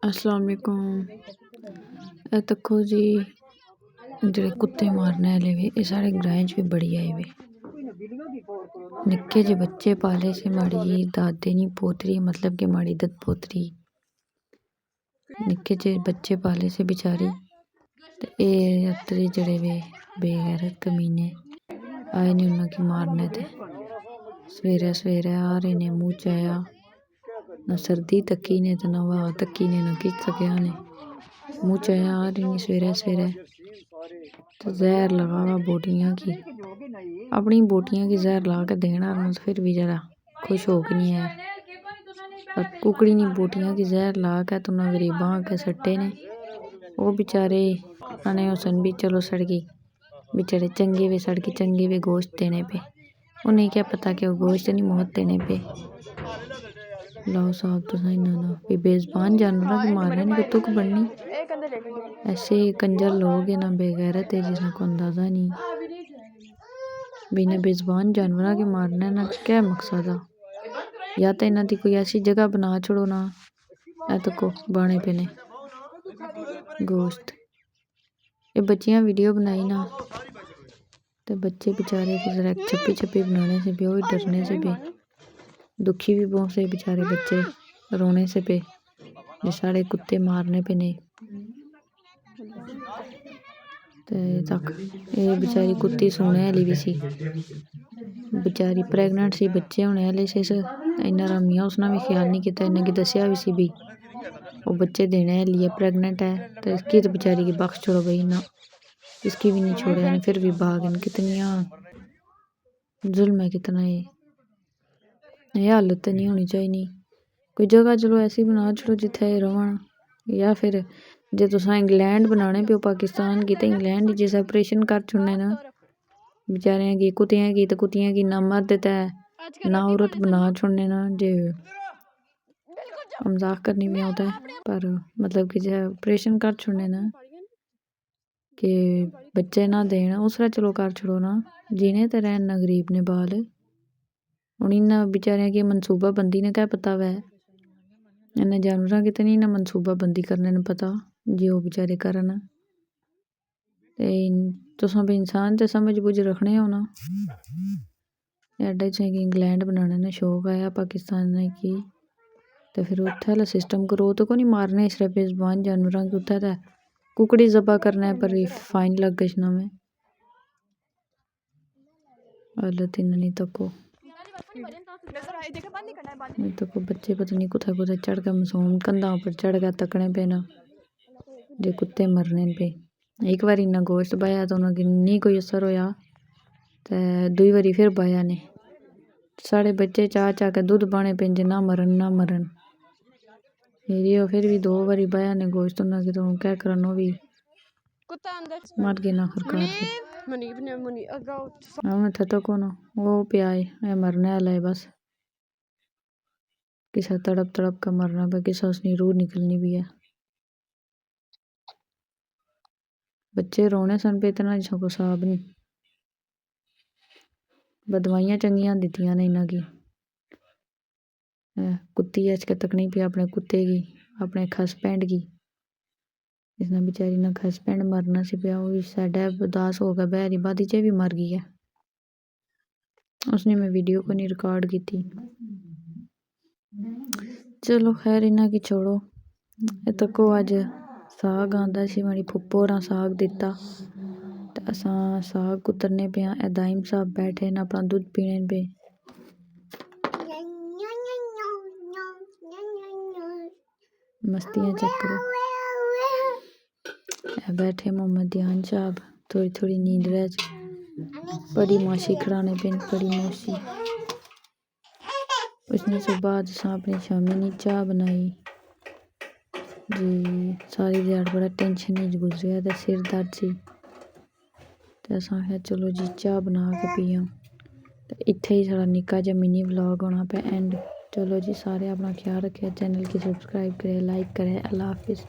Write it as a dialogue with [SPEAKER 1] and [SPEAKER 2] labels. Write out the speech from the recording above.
[SPEAKER 1] अस्सलाम वालेकुम। ए तक्को जी जेह्ड़े कुत्ते मारने आह्ले वे एह् साढ़े ग्राएं च बी बड़ी आए वे। निक्के जे बच्चे पाले से माड़ी दादे नी पोतरी मतलब कि माड़ी दद पोतरी निक्के जे बच्चे पाले से बेचारी ते एह् अत्तरे जेह्ड़े वे बेगैरत कमीने आए ने उन्ना की मारने ते सवेरे सवेरे आ रहे ने मुँह चाया ना सर्दी तक्की ने ते ना हवा तक्की ने ना किश सकेआ ने मुँह चाया आ रही ने सवेरे सवेरे तो जहर लगा हुआ बोटियां की अपनी बोटियां की जहर ला के देना तो फिर भी जरा खुश हो के नहीं है पर कुकड़ी नी बोटियां की जहर ला के तो ना गरीबां के सट्टे ने वो बेचारे आने हुसन भी चलो सड़की बेचारे चंगे वे सड़की चंगे वे गोश्त देने पे उन्हें क्या पता कि वो गोश्त नहीं मौत देने पे। लाओ साहब तो सही ना बेज़बान जानवरों की मारने ने तुक बढ़नी ऐसे कंजर लोग है ना बेगैरत है जिसका कोई अंदाज़ा नहीं बिना बेज़बान जानवरों के मारने ना क्या मकसद है या तो इन्हां दी कोई ऐसी जगह बना छोड़ो ना ऐ तको बाने पे ने गोश्त ये बच्चियां वीडियो बनाई ना तो बच्चे बेचारे जरा छप्पी छप्पी बनाने से भी वो डरने से भी दुखी भी बहुत से बेचारे बच्चे रोने से पे जो साढ़े कुत्ते मारने पे नहीं तक ये बेचारी कुत्ती सोने वाली भी सी बेचारी प्रेगनेंट सी बच्चे होने वाले से इन्ना रमिया उसने भी ख्याल नहीं किया इन्हें दसिया भी सी भी वो बच्चे देने वाली है प्रेगनेंट है तो इसकी तो बेचारी की बख्श छोड़ो भाई ना इसकी भी नहीं छोड़ा ने फिर भी भागन कितनियां जुल्म है कितना ये हालत तो नहीं होनी चाहिए कोई जगह चलो ऐसी बना छोड़ो जिथे रवन या फिर जे तुसा इंग्लैंड बनाने पे पाकिस्तान की तो इंग्लैंड जैसे ऑपरेशन कर छोड़ने ना बेचारे की कुत्तियां की तो कुत्तियां की ना मर्द ते ना औरत बना छोड़ने ना जे मजाक करनी भी होता है पर मतलब कि जो ऑपरेशन कर छोड़ने ना कि बच्चे ना देना उस तरह चलो कर छोड़ो ना जीने तो रहन ना गरीब ने बाल हूँ इन्ना बेचारियां की मनसूबा बंदी ने क्या पता वै इन्हें जानवरों की तो नहीं ना मनसूबा बंदी करने ने पता जे वो बेचारे करन तुसा भी इंसान तो समझ बुझ रखने हो ना एडा कि इंग्लैंड बनाने ने शौक आया पाकिस्तान की तो फिर उत्थे आह्ला सिस्टम करो तो कोनी मारने सिर्फ बेज़बान जानवरों की उत्थे ते कुकड़ी ज़बा करने पर फाइन लग गए में हालत इन्नी तको तको बच्चे पता नहीं कुत्थे कुत्थे चढ़ के मासूम कंधा पर चढ़ के तकने पे ना जे कुत्ते मरने पे एक बार इन्ना गोश्त बाया तो उन्होंने नहीं कोई असर होया तो दुई बारी फिर बाया ने साढ़े बच्चे चाह चाह के दुध पाने पे ना मरन फिर भी दो बारी बाया ने गोश्त उन्होंने तो क्या करन वो भी मर गए ना आखिरकार हमें तो कौन वो पिया है मरने वाला है बस किसा तड़प तड़प का मरना पे किसा उसकी रूह निकलनी भी है बच्चे रोने सन पे इतना जिसका कोई हिसाब नहीं बदवाइयां चंगियां दित्तियां ने इन्हां की कुत्ती अज के तकनी पे अपने कुत्ते की अपने हस्बैंड की इसने बेचारी ना हस्बैंड मरना से पिया वो भी साढ़े उदास हो गया बहरी बादी च भी मर गई है उसने मैं वीडियो को नहीं रिकॉर्ड की थी चलो खैर इन्ना की छोड़ो तको अज साग आंदा सी मेरी फुप्पो होरां साग दिता ते असां साग कुतरने पे दाइम साहब बैठे न अपना दुध पीने पे मस्तियां चक्रो बैठे मोहम्मद ध्यान साहब थोड़ी थोड़ी नींद रह बड़ी माशी खड़ाने पे बड़ी माशी उसने सुबह आज अपनी शामी नी चाह बनाई जी सारी दिहाड़ बड़ा टेंशन ही गुजरिया ते सिर दर्द सी ते असां आखेआ चलो जी चाह बना के पियां ते इत्थे ही साढ़ा निक्का जेहा मिनी व्लॉग होना पे एंड चलो जी सारे अपना ख्याल रखेआ चैनल की सब्सक्राइब करें लाइक करें अल्लाह हाफिज़।